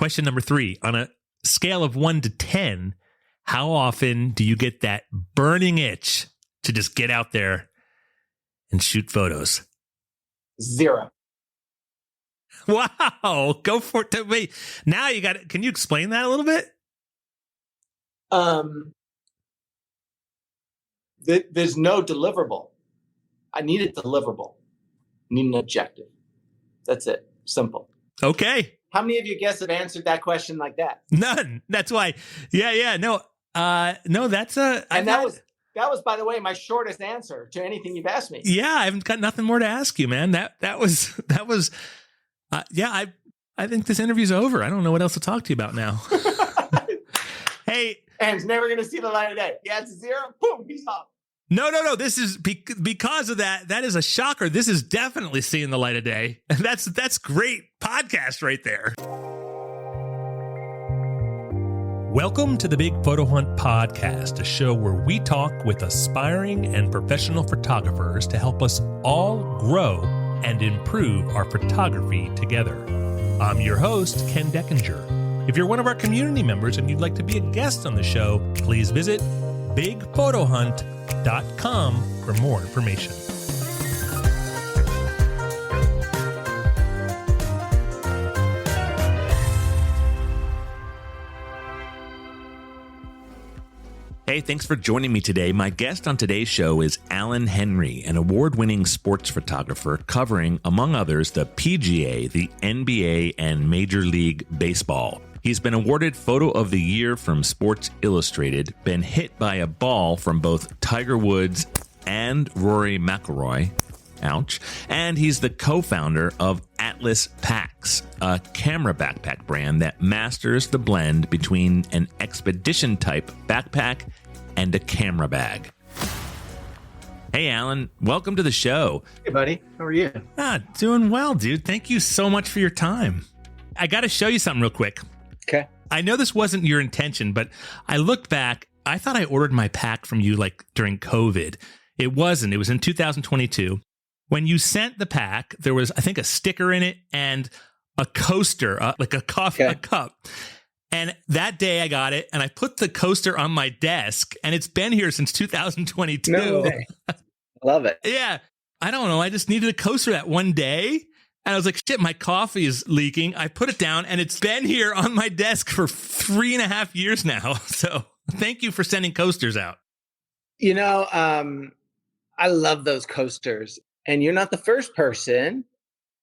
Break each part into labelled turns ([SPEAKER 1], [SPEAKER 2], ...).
[SPEAKER 1] Question number 3, on a scale of 1 to 10, how often do you get that burning itch to just get out there and shoot photos?
[SPEAKER 2] 0.
[SPEAKER 1] Wow. Go for it. Wait, now you got it. Can you explain that a little bit?
[SPEAKER 2] There's no deliverable. I need a deliverable. I need an objective. That's it. Simple.
[SPEAKER 1] Okay.
[SPEAKER 2] How many of you guys have answered that question like that?
[SPEAKER 1] None. That's why. Yeah. No, that's a...
[SPEAKER 2] And that was, by the way, my shortest answer to anything you've asked me.
[SPEAKER 1] Yeah, I haven't got nothing more to ask you, man. That was I think this interview's over. I don't know what else to talk to you about now. Hey.
[SPEAKER 2] And it's never going to see the light of day. Yeah, it's 0. Boom, he's off.
[SPEAKER 1] No. This is because of that. That is a shocker. This is definitely seeing the light of day. And that's great podcast right there. Welcome to the Big Photo Hunt Podcast, a show where we talk with aspiring and professional photographers to help us all grow and improve our photography together. I'm your host, Ken Deckinger. If you're one of our community members and you'd like to be a guest on the show, please visit bigphotohunt.com for more information. Hey, thanks for joining me today. My guest on today's show is Allan Henry, an award-winning sports photographer covering, among others, the PGA, the NBA, and Major League Baseball. He's been awarded Photo of the Year from Sports Illustrated, been hit by a ball from both Tiger Woods and Rory McIlroy. Ouch. And he's the co-founder of Atlas Packs, a camera backpack brand that masters the blend between an expedition-type backpack and a camera bag. Hey, Allan, welcome to the show.
[SPEAKER 2] Hey, buddy. How are you?
[SPEAKER 1] Doing well, dude. Thank you so much for your time. I got to show you something real quick.
[SPEAKER 2] Okay.
[SPEAKER 1] I know this wasn't your intention, but I looked back. I thought I ordered my pack from you like during COVID. It wasn't. It was in 2022. When you sent the pack, there was, I think, a sticker in it and a coaster, like a coffee a cup. And that day I got it and I put the coaster on my desk and it's been here since 2022.
[SPEAKER 2] No way. Love it.
[SPEAKER 1] Yeah. I don't know. I just needed a coaster that one day. And I was like, shit, my coffee is leaking. I put it down and it's been here on my desk for 3.5 years now. So thank you for sending coasters out.
[SPEAKER 2] You know, I love those coasters. And you're not the first person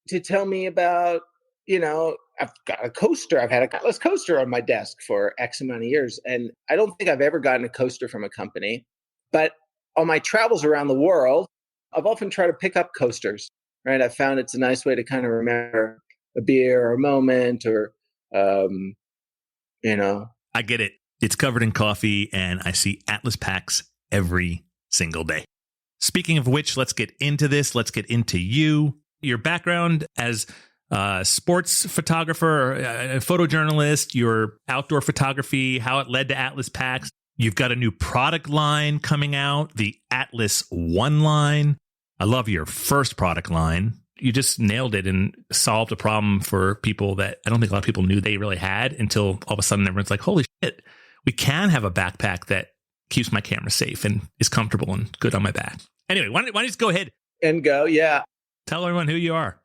[SPEAKER 2] to tell me about, you know, I've got a coaster. I've had a Atlas coaster on my desk for X amount of years. And I don't think I've ever gotten a coaster from a company. But on my travels around the world, I've often tried to pick up coasters, right? I found it's a nice way to kind of remember a beer or a moment or, you know.
[SPEAKER 1] I get it. It's covered in coffee and I see Atlas Packs every single day. Speaking of which, let's get into this. Let's get into you, your background as a sports photographer, a photojournalist, your outdoor photography, how it led to Atlas Packs. You've got a new product line coming out, the Atlas One line. I love your first product line. You just nailed it and solved a problem for people that I don't think a lot of people knew they really had until all of a sudden everyone's like, holy shit, we can have a backpack that keeps my camera safe and is comfortable and good on my back. Anyway, why don't you just go ahead
[SPEAKER 2] and go? Yeah.
[SPEAKER 1] Tell everyone who you are.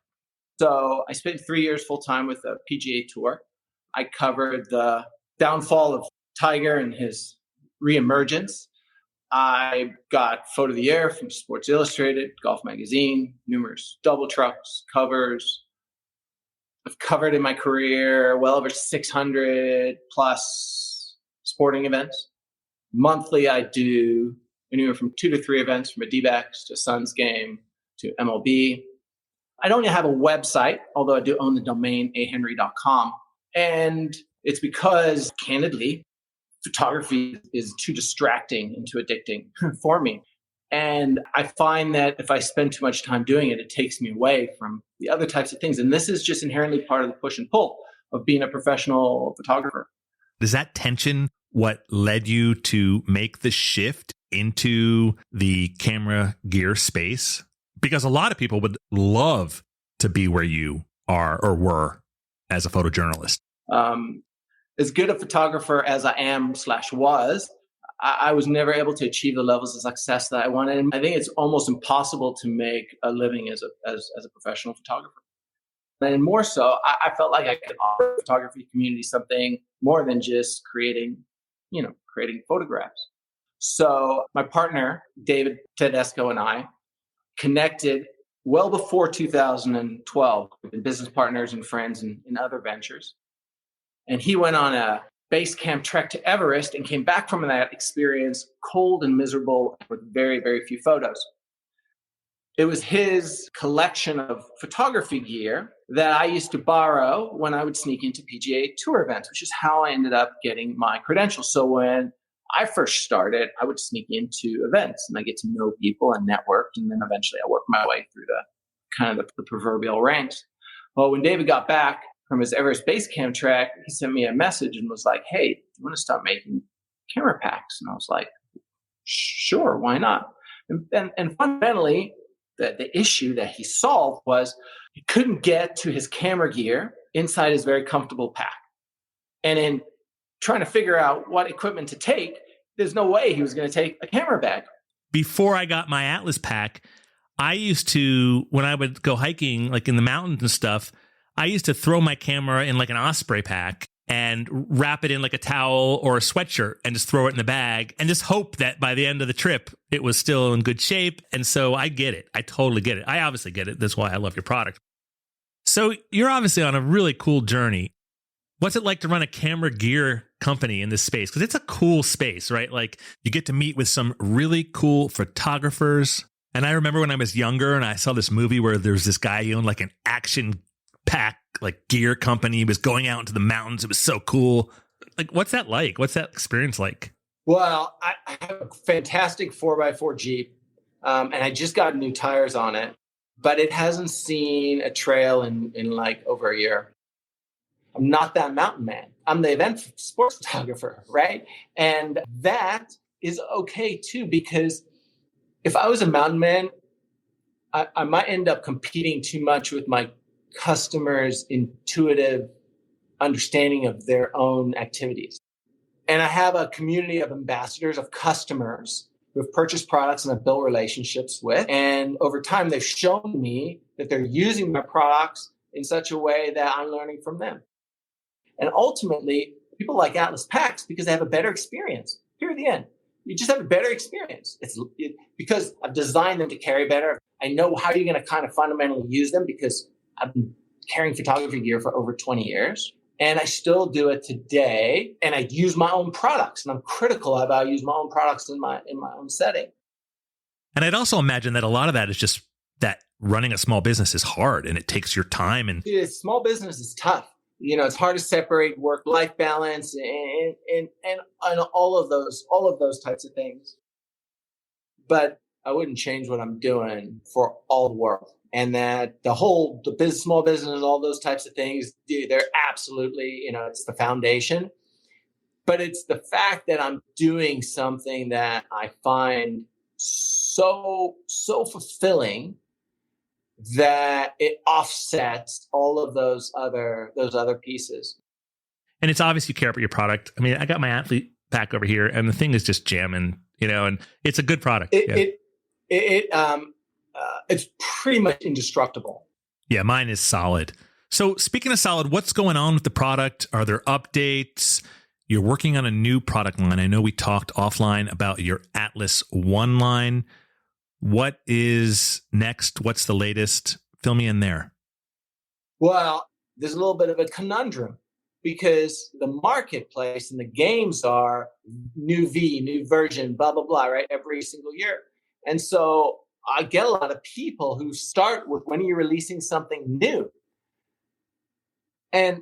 [SPEAKER 2] So I spent 3 years full time with the PGA Tour. I covered the downfall of Tiger and his reemergence. I got Photo of the Year from Sports Illustrated, Golf Magazine, numerous double trucks, covers. I've covered in my career well over 600 plus sporting events. Monthly, I do anywhere from 2 to 3 events, from a D-backs to a Suns game to MLB. I don't have a website, although I do own the domain ahenry.com. And it's because, candidly, photography is too distracting and too addicting for me. And I find that if I spend too much time doing it, it takes me away from the other types of things. And this is just inherently part of the push and pull of being a professional photographer.
[SPEAKER 1] Is that tension what led you to make the shift into the camera gear space? Because a lot of people would love to be where you are or were as a photojournalist.
[SPEAKER 2] As good a photographer as I am / was, I was never able to achieve the levels of success that I wanted. And I think it's almost impossible to make a living as a professional photographer. And more so, I felt like I could offer the photography community something more than just creating photographs. So my partner, David Tedesco, and I connected well before 2012. We've been business partners and friends in other ventures. And he went on a base camp trek to Everest and came back from that experience cold and miserable with very, very few photos. It was his collection of photography gear that I used to borrow when I would sneak into PGA Tour events, which is how I ended up getting my credentials. So when I first started, I would sneak into events and I get to know people and network. And then eventually I worked my way through the proverbial ranks. Well, when David got back from his Everest base camp trek, he sent me a message and was like, "Hey, do you want to start making camera packs?" And I was like, "Sure, why not?" And fundamentally, the issue that he solved was he couldn't get to his camera gear inside his very comfortable pack. And in trying to figure out what equipment to take, there's no way he was going to take a camera bag.
[SPEAKER 1] Before I got my Atlas pack, I used to, when I would go hiking, like in the mountains and stuff, I used to throw my camera in like an Osprey pack and wrap it in like a towel or a sweatshirt and just throw it in the bag and just hope that by the end of the trip, it was still in good shape. And so I get it. I totally get it. I obviously get it. That's why I love your product. So you're obviously on a really cool journey. What's it like to run a camera gear company in this space? Because it's a cool space, right? Like you get to meet with some really cool photographers. And I remember when I was younger and I saw this movie where there's this guy who owned like an action pack, like gear company. He was going out into the mountains. It was so cool. Like, what's that like? What's that experience like?
[SPEAKER 2] Well, I have a fantastic 4x4 Jeep, and I just got new tires on it, but it hasn't seen a trail in like over a year. I'm not that mountain man. I'm the event sports photographer, right? And that is okay too, because if I was a mountain man, I might end up competing too much with my customers' intuitive understanding of their own activities. And I have a community of ambassadors, of customers who have purchased products and I've built relationships with. And over time, they've shown me that they're using my products in such a way that I'm learning from them. And ultimately, people like Atlas Packs because they have a better experience. Here at the end, you just have a better experience. Because I've designed them to carry better. I know how you're going to kind of fundamentally use them because I've been carrying photography gear for over 20 years. And I still do it today. And I use my own products. And I'm critical about I use my own products in my own setting.
[SPEAKER 1] And I'd also imagine that a lot of that is just that running a small business is hard and it takes your time. And
[SPEAKER 2] small business is tough. It's hard to separate work-life balance and all of those types of things. But I wouldn't change what I'm doing for all the world. And that the small business and all those types of things, they're absolutely, it's the foundation. But it's the fact that I'm doing something that I find so fulfilling that it offsets all of those other pieces.
[SPEAKER 1] And it's obvious you care about your product. I mean, I got my athlete pack over here and the thing is just jamming, and it's a good product.
[SPEAKER 2] It's pretty much indestructible.
[SPEAKER 1] Yeah, mine is solid. So speaking of solid, what's going on with the product? Are there updates? You're working on a new product line. I know we talked offline about your Atlas One line. What is next? What's the latest? Fill me in there.
[SPEAKER 2] Well, there's a little bit of a conundrum because the marketplace and the games are new version, blah, blah, blah, right? Every single year. And so I get a lot of people who start with, when are you releasing something new? And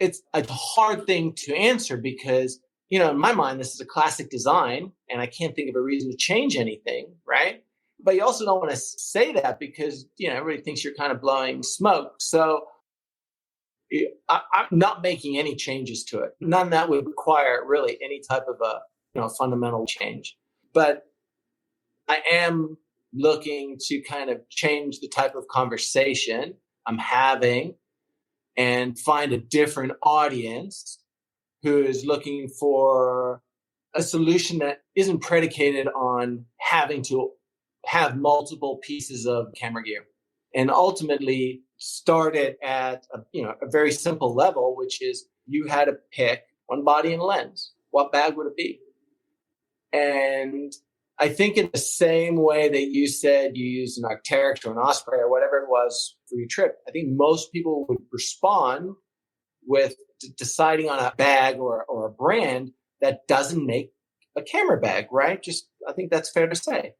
[SPEAKER 2] it's a hard thing to answer because, in my mind, this is a classic design and I can't think of a reason to change anything, right? But you also don't want to say that because, everybody thinks you're kind of blowing smoke. So I'm not making any changes to it. None that would require really any type of a fundamental change. But I am looking to kind of change the type of conversation I'm having and find a different audience who is looking for a solution that isn't predicated on having to have multiple pieces of camera gear, and ultimately start it at a very simple level, which is you had to pick one body and lens. What bag would it be? And I think in the same way that you said you used an Arc'teryx or an Osprey or whatever it was for your trip, I think most people would respond with deciding on a bag or a brand that doesn't make a camera bag, right? I think that's fair to say.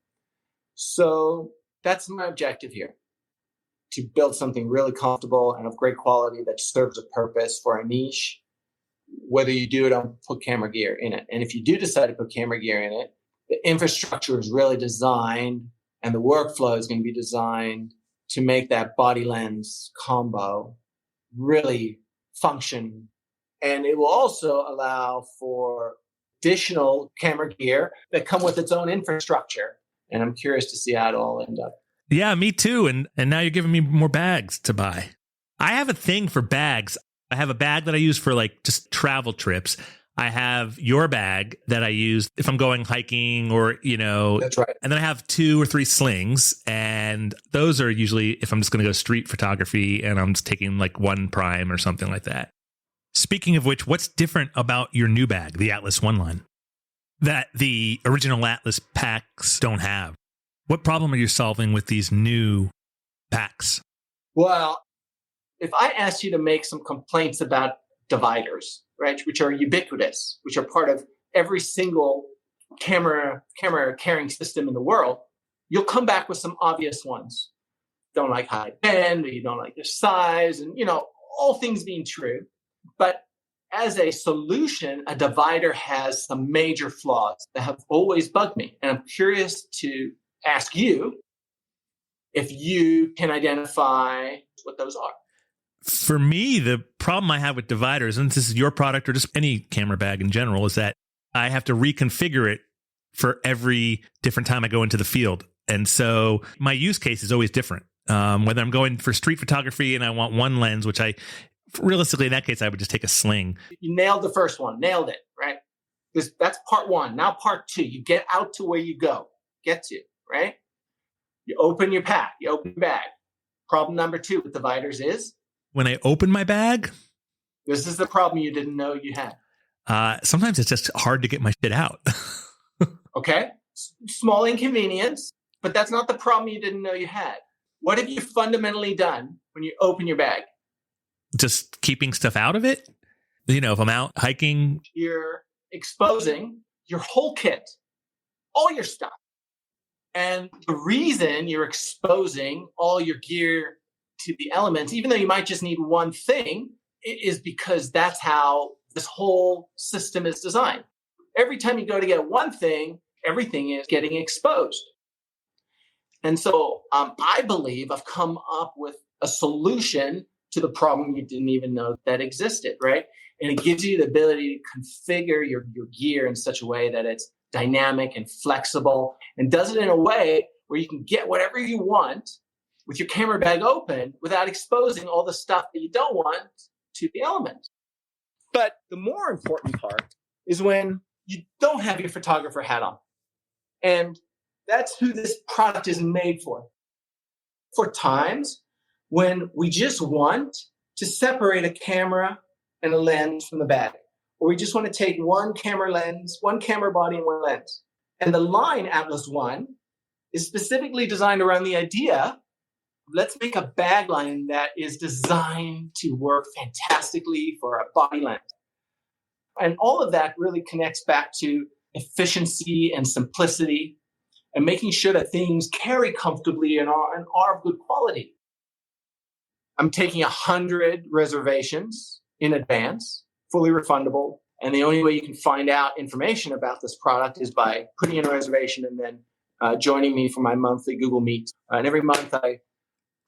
[SPEAKER 2] So that's my objective here, to build something really comfortable and of great quality that serves a purpose for a niche, whether you do it or put camera gear in it. And if you do decide to put camera gear in it, the infrastructure is really designed and the workflow is going to be designed to make that body lens combo really function. And it will also allow for additional camera gear that come with its own infrastructure. And I'm curious to see how it all end up.
[SPEAKER 1] Yeah, me too. And now you're giving me more bags to buy. I have a thing for bags. I have a bag that I use for like just travel trips. I have your bag that I use if I'm going hiking or,
[SPEAKER 2] That's right.
[SPEAKER 1] And then I have 2 or 3 slings. And those are usually if I'm just going to go street photography and I'm just taking like one prime or something like that. Speaking of which, what's different about your new bag, the Atlas One line, that the original Atlas packs don't have? What problem are you solving with these new packs?
[SPEAKER 2] Well, if I asked you to make some complaints about dividers, right, which are ubiquitous, which are part of every single camera carrying system in the world, you'll come back with some obvious ones. Don't like high bend, or you don't like their size, and all things being true. But as a solution, a divider has some major flaws that have always bugged me. And I'm curious to ask you if you can identify what those are.
[SPEAKER 1] For me, the problem I have with dividers, and this is your product or just any camera bag in general, is that I have to reconfigure it for every different time I go into the field. And so my use case is always different. Whether I'm going for street photography and I want one lens, which realistically, in that case, I would just take a sling.
[SPEAKER 2] You nailed the first one. Nailed it, right? That's part one. Now part two, you get out to where you get to, right? You open your pack. You open your bag. Problem number 2 with dividers is?
[SPEAKER 1] When I open my bag?
[SPEAKER 2] This is the problem you didn't know you had.
[SPEAKER 1] Sometimes it's just hard to get my shit out.
[SPEAKER 2] Okay? Small inconvenience, but that's not the problem you didn't know you had. What have you fundamentally done when you open your bag?
[SPEAKER 1] Just keeping stuff out of it? If I'm out hiking.
[SPEAKER 2] You're exposing your whole kit, all your stuff. And the reason you're exposing all your gear to the elements, even though you might just need one thing, is because that's how this whole system is designed. Every time you go to get one thing, everything is getting exposed. And so I believe I've come up with a solution to the problem you didn't even know that existed, right? And it gives you the ability to configure your gear in such a way that it's dynamic and flexible, and does it in a way where you can get whatever you want with your camera bag open without exposing all the stuff that you don't want to the elements. But the more important part is when you don't have your photographer hat on. And that's who this product is made for. For times when we just want to separate a camera and a lens from the bag, or we just want to take one camera lens, one camera body, and one lens. And the line Atlas One is specifically designed around the idea, let's make a bag line that is designed to work fantastically for a body lens. And all of that really connects back to efficiency and simplicity and making sure that things carry comfortably and are of good quality. I'm taking 100 reservations in advance, fully refundable. And the only way you can find out information about this product is by putting in a reservation and then joining me for my monthly Google Meet. And every month I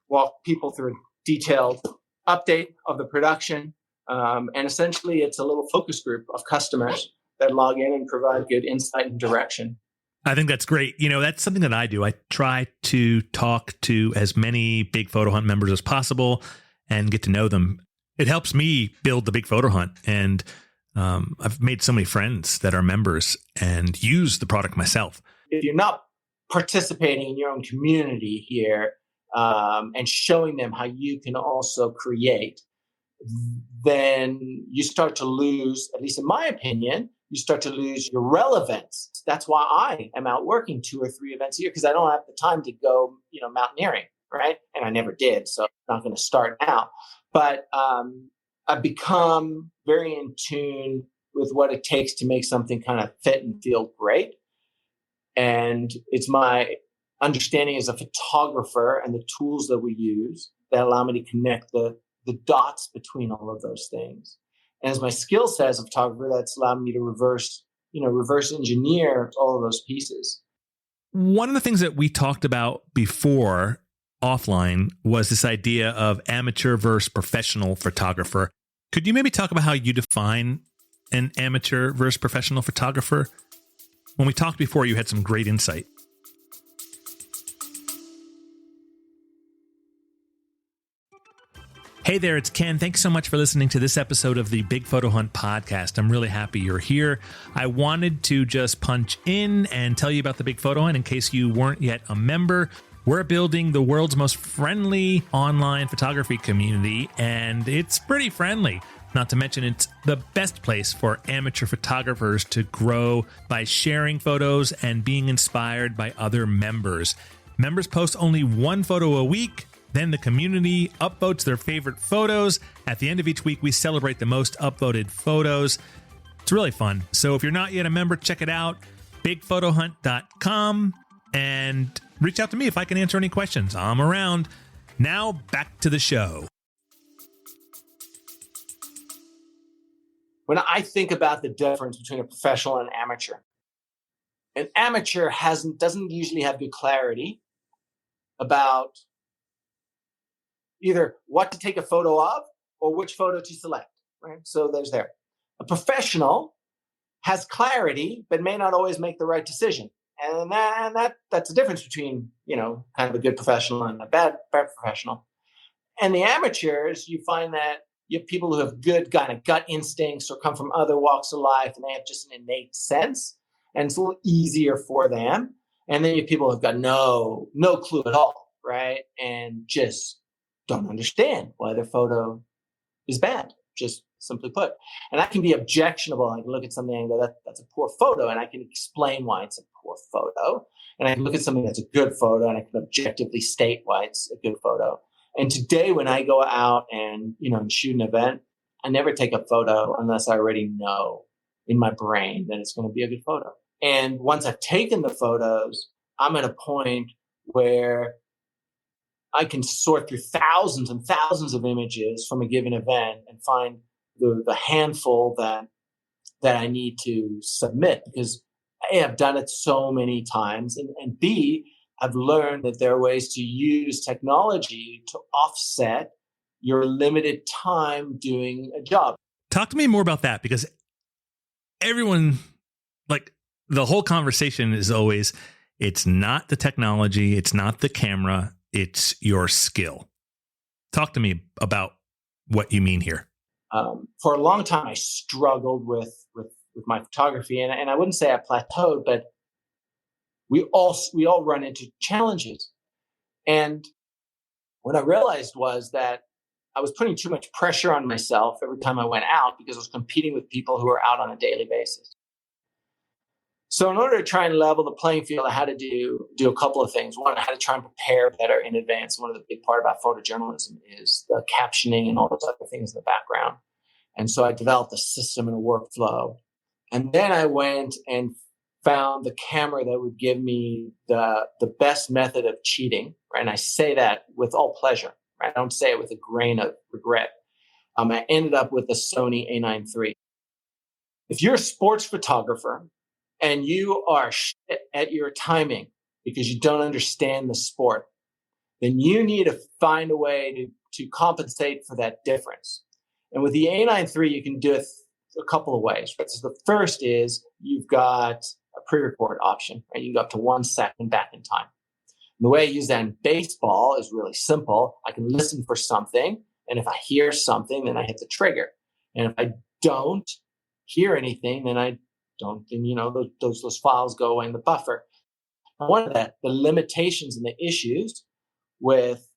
[SPEAKER 2] walk people through a detailed update of the production. And essentially it's a little focus group of customers that log in and provide good insight and direction.
[SPEAKER 1] I think that's great. That's something that I do. I try to talk to as many big Photo Hunt members as possible and get to know them. It helps me build the Big Photo Hunt. And I've made so many friends that are members and use the product myself.
[SPEAKER 2] If you're not participating in your own community here and showing them how you can also create, then you start to lose, at least in my opinion, you start to lose your relevance. That's why I am out working 2 or 3 events a year, because I don't have the time to go, mountaineering, right? And I never did, so I'm not going to start now. But I've become very in tune with what it takes to make something kind of fit and feel great. And it's my understanding as a photographer and the tools that we use that allow me to connect the dots between all of those things. And as my skill set as a photographer, that's allowed me to reverse engineer all of those pieces.
[SPEAKER 1] One of the things that we talked about before offline was this idea of amateur versus professional photographer. Could you maybe talk about how you define an amateur versus professional photographer? When we talked before, you had some great insight. Hey there, it's Ken. Thanks so much for listening to this episode of the Big Photo Hunt podcast. I'm really happy you're here. I wanted to just punch in and tell you about the Big Photo Hunt in case you weren't yet a member. We're building the world's most friendly online photography community, and it's pretty friendly. Not to mention, it's the best place for amateur photographers to grow by sharing photos and being inspired by other members. Members post only 1 photo a week. Then the community upvotes their favorite photos. At the end of each week, we celebrate the most upvoted photos. It's really fun. So if you're not yet a member, check it out, bigphotohunt.com, and reach out to me if I can answer any questions. I'm around. Now back to the show.
[SPEAKER 2] When I think about the difference between a professional and an amateur doesn't usually have good clarity about either what to take a photo of or which photo to select, right? So there's there. A professional has clarity, but may not always make the right decision. And that's the difference between, kind of a good professional and a bad professional. And the amateurs, you find that you have people who have good kind of gut instincts or come from other walks of life, and they have just an innate sense, and it's a little easier for them. And then you have people who've got no clue at all, right? And just don't understand why their photo is bad, just simply put. And that can be objectionable. I can look at something and go, that's a poor photo, and I can explain why it's a poor photo. And I can look at something that's a good photo, and I can objectively state why it's a good photo. And today, when I go out and shoot an event, I never take a photo unless I already know in my brain that it's going to be a good photo. And once I've taken the photos, I'm at a point where I can sort through thousands and thousands of images from a given event and find the handful that I need to submit, because A, I've done it so many times, and B, I've learned that there are ways to use technology to offset your limited time doing a job.
[SPEAKER 1] Talk to me more about that, because everyone, the whole conversation is always, it's not the technology, it's not the camera, it's your skill. Talk to me about what you mean here.
[SPEAKER 2] For a long time, I struggled with my photography, and I wouldn't say I plateaued, but we all run into challenges. And what I realized was that I was putting too much pressure on myself every time I went out, because I was competing with people who are out on a daily basis. So in order to try and level the playing field, I had to do a couple of things. One, I had to try and prepare better in advance. One of the big part about photojournalism is the captioning and all those other things in the background. And so I developed a system and a workflow. And then I went and found the camera that would give me the best method of cheating, right? And I say that with all pleasure, right? I don't say it with a grain of regret. I ended up with the Sony A9 III. If you're a sports photographer and you are shit at your timing because you don't understand the sport, then you need to find a way to compensate for that difference. And with the A9 III, you can do it a couple of ways, right? So the first is you've got a pre-record option, right? You can go up to 1 second back in time. And the way I use that in baseball is really simple. I can listen for something, And if I hear something, then I hit the trigger. And if I don't hear anything, then I don't, then, those files go in the buffer. And one of the limitations and the issues with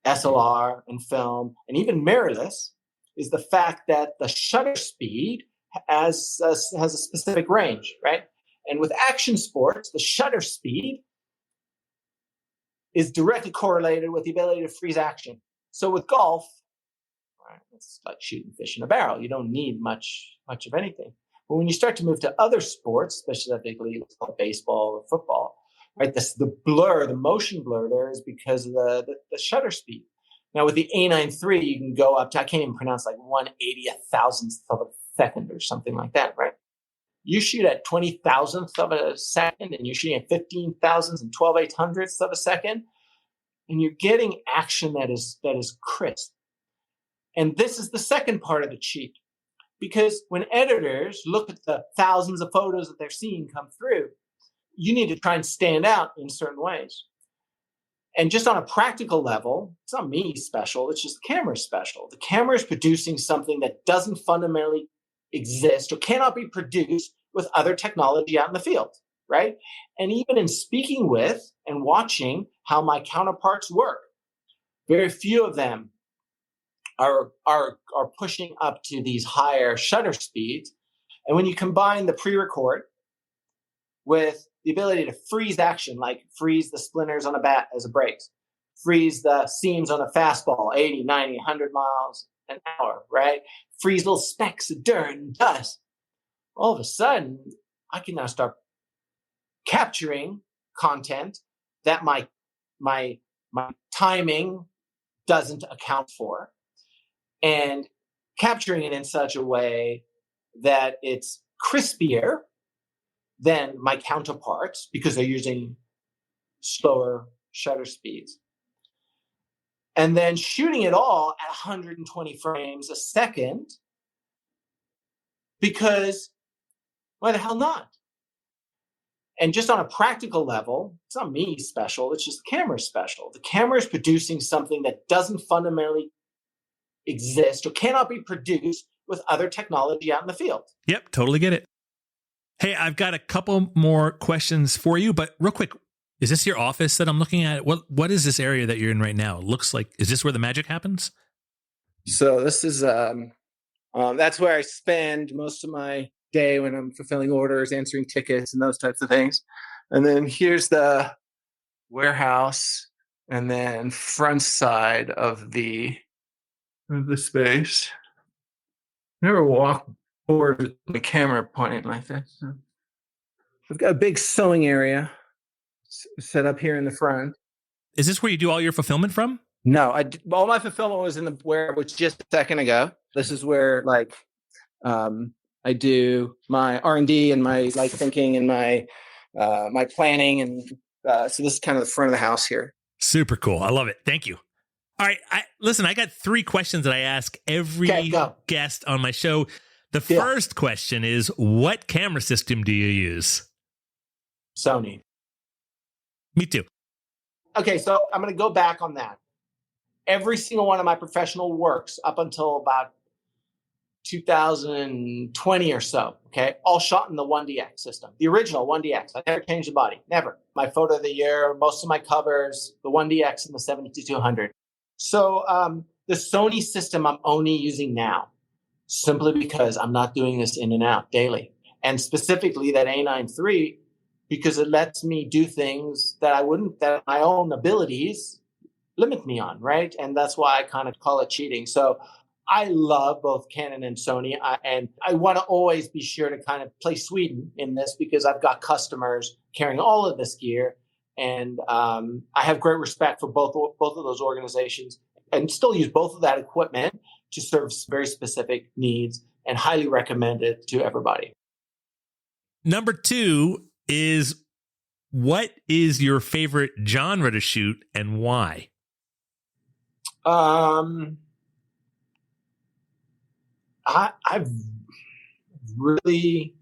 [SPEAKER 2] SLR and film and even mirrorless is the fact that the shutter speed has a specific range, right? And with action sports, the shutter speed is directly correlated with the ability to freeze action. So with golf, right, it's like shooting fish in a barrel. You don't need much of anything. But when you start to move to other sports, specifically baseball or football, right, the motion blur there is because of the shutter speed. Now with the A9 III, you can go up to, I can't even pronounce, like 1/80,000th of a second or something like that, right? You shoot at 20,000th of a second, and you're shooting at 15,000ths and 12/800ths of a second, and you're getting action that is crisp. And this is the second part of the cheat, because when editors look at the thousands of photos that they're seeing come through, you need to try and stand out in certain ways. And just on a practical level, it's not me special, it's just the camera special. The camera is producing something that doesn't fundamentally exist or cannot be produced with other technology out in the field, right? And even in speaking with and watching how my counterparts work, very few of them are pushing up to these higher shutter speeds. And when you combine the pre-record with the ability to freeze action, like freeze the splinters on a bat as it breaks, freeze the seams on a fastball, 80, 90, 100 miles an hour, right? Freeze little specks of dirt and dust. All of a sudden, I can now start capturing content that my timing doesn't account for, and capturing it in such a way that it's crispier than my counterparts because they're using slower shutter speeds. And then shooting it all at 120 frames a second, because why the hell not? And just on a practical level, it's not me special, it's just the camera special. The camera is producing something that doesn't fundamentally exist or cannot be produced with other technology out in the field.
[SPEAKER 1] Yep, totally get it. Hey, I've got a couple more questions for you, but real quick, is this your office that I'm looking at? What is this area that you're in right now? It looks like, is this where the magic happens?
[SPEAKER 2] So this is that's where I spend most of my day when I'm fulfilling orders, answering tickets, and those types of things. And then here's the warehouse, and then front side of the space. Never walk forward with the camera pointing like this. So we've got a big sewing area set up here in the front.
[SPEAKER 1] Is this where you do all your fulfillment from?
[SPEAKER 2] No, all my fulfillment was in the where was just a second ago. This is where I do my R&D and my thinking and my planning, and so this is kind of the front of the house here.
[SPEAKER 1] Super cool. I love it. Thank you. All right. Listen, I got 3 questions that I ask every guest on my show. The first question is, what camera system do you use?
[SPEAKER 2] Sony.
[SPEAKER 1] Me too.
[SPEAKER 2] Okay, so I'm going to go back on that. Every single one of my professional works up until about 2020 or so, okay, all shot in the 1DX system, the original 1DX. I never changed the body, never. My photo of the year, most of my covers, the 1DX and the 70-200. So the Sony system I'm only using now, simply because I'm not doing this in and out daily. And specifically that A9 III, because it lets me do things that that my own abilities limit me on, right? And that's why I kind of call it cheating. So I love both Canon and Sony, and I want to always be sure to kind of play Sweden in this, because I've got customers carrying all of this gear, and I have great respect for both of those organizations, and still use both of that equipment to serve very specific needs, and highly recommend it to everybody.
[SPEAKER 1] Number 2 is, what is your favorite genre to shoot and why?
[SPEAKER 2] I've really,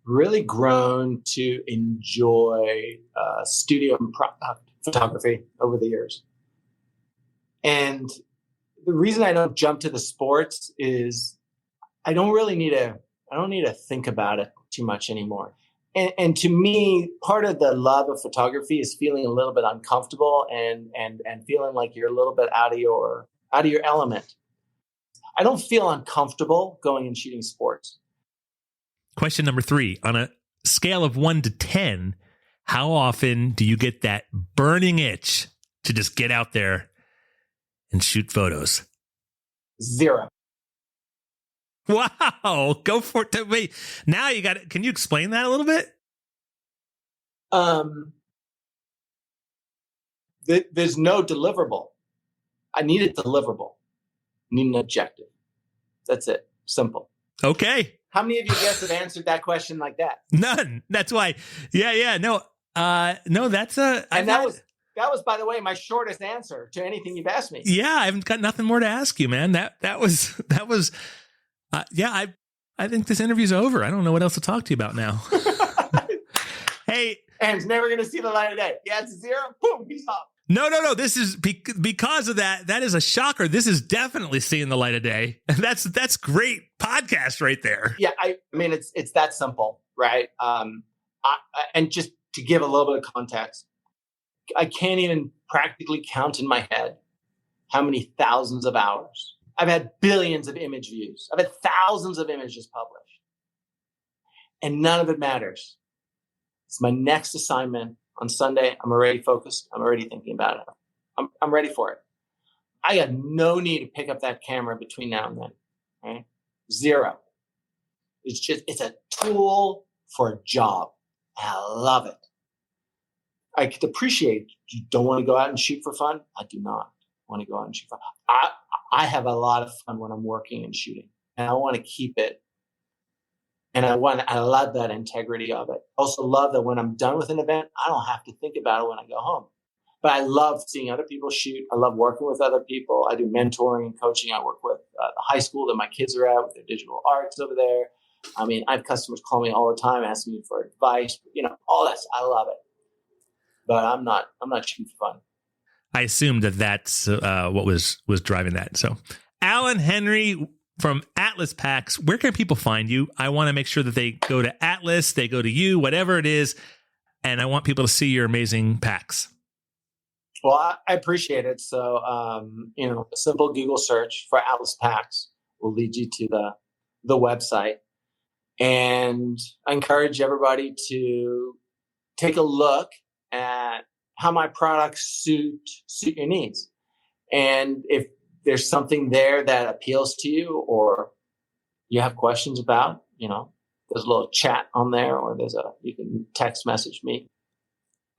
[SPEAKER 2] really grown to enjoy studio and photography over the years. And the reason I don't jump to the sports is I don't need to think about it too much anymore. And to me, part of the love of photography is feeling a little bit uncomfortable and feeling like you're a little bit out of your element. I don't feel uncomfortable going and shooting sports.
[SPEAKER 1] Question number 3, on a scale of 1 to 10, how often do you get that burning itch to just get out there and shoot photos?
[SPEAKER 2] 0.
[SPEAKER 1] Wow. Go for it. Wait, now you got it. Can you explain that a little bit?
[SPEAKER 2] There's no deliverable. I need a deliverable. I need an objective. That's it. Simple.
[SPEAKER 1] Okay.
[SPEAKER 2] How many of you guys have answered that question like that?
[SPEAKER 1] None. That's why. Yeah. No, that's
[SPEAKER 2] that was, by the way, my shortest answer to anything you've asked me.
[SPEAKER 1] Yeah. I haven't got nothing more to ask you, man. That was, yeah, I think this interview's over. I don't know what else to talk to you about now. Hey.
[SPEAKER 2] And it's never going to see the light of day. Yeah, it's 0. Boom, he's off.
[SPEAKER 1] No. This is because of that. That is a shocker. This is definitely seeing the light of day. That's great podcast right there.
[SPEAKER 2] Yeah, I mean, it's that simple, right? And just to give a little bit of context, I can't even practically count in my head how many thousands of hours. I've had billions of image views. I've had thousands of images published. And none of it matters. It's my next assignment on Sunday. I'm already focused. I'm already thinking about it. I'm ready for it. I have no need to pick up that camera between now and then. Right? 0. It's a tool for a job. I love it. I could appreciate you don't want to go out and shoot for fun. I do not want to go out and shoot for fun. I have a lot of fun when I'm working and shooting, and I want to keep it. And I love that integrity of it. Also love that when I'm done with an event, I don't have to think about it when I go home. But I love seeing other people shoot. I love working with other people. I do mentoring and coaching. I work with the high school that my kids are at with their digital arts over there. I mean, I have customers call me all the time asking me for advice. All that. I love it. But I'm not shooting for fun.
[SPEAKER 1] I assumed that's what was driving that. So, Allan Henry from Atlas Packs, where can people find you? I want to make sure that they go to Atlas, they go to you, whatever it is, and I want people to see your amazing packs.
[SPEAKER 2] Well, I appreciate it. So, a simple Google search for Atlas Packs will lead you to the website. And I encourage everybody to take a look at how my products suit your needs. And if there's something there that appeals to you or you have questions about, there's a little chat on there, or you can text message me.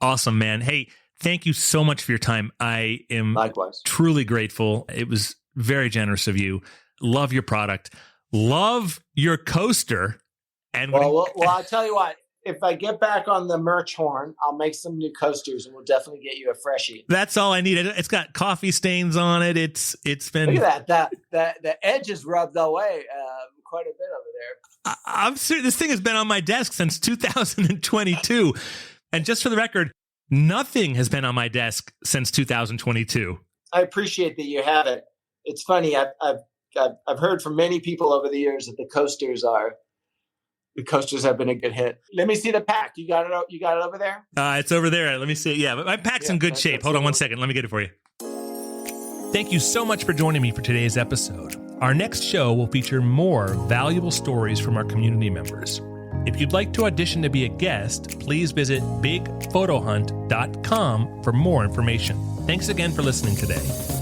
[SPEAKER 1] Awesome, man. Hey, thank you so much for your time. I am
[SPEAKER 2] likewise
[SPEAKER 1] truly grateful. It was very generous of you. Love your product. Love your coaster. And
[SPEAKER 2] well, I'll tell you what. If I get back on the merch horn, I'll make some new coasters, and we'll definitely get you a freshie.
[SPEAKER 1] That's all I need. It's got coffee stains on it. It's been.
[SPEAKER 2] Look at that. The edge is rubbed away quite a bit over there.
[SPEAKER 1] I'm serious. This thing has been on my desk since 2022, and just for the record, nothing has been on my desk since 2022.
[SPEAKER 2] I appreciate that you have it. It's funny. I've heard from many people over the years that the coasters have been a good hit. Let me see the pack. You got it. You got it over there.
[SPEAKER 1] It's over there. Let me see. Yeah, but my pack's in good shape. Hold on 1 second. Let me get it for you. Thank you so much for joining me for today's episode. Our next show will feature more valuable stories from our community members. If you'd like to audition to be a guest, please visit bigphotohunt.com for more information. Thanks again for listening today.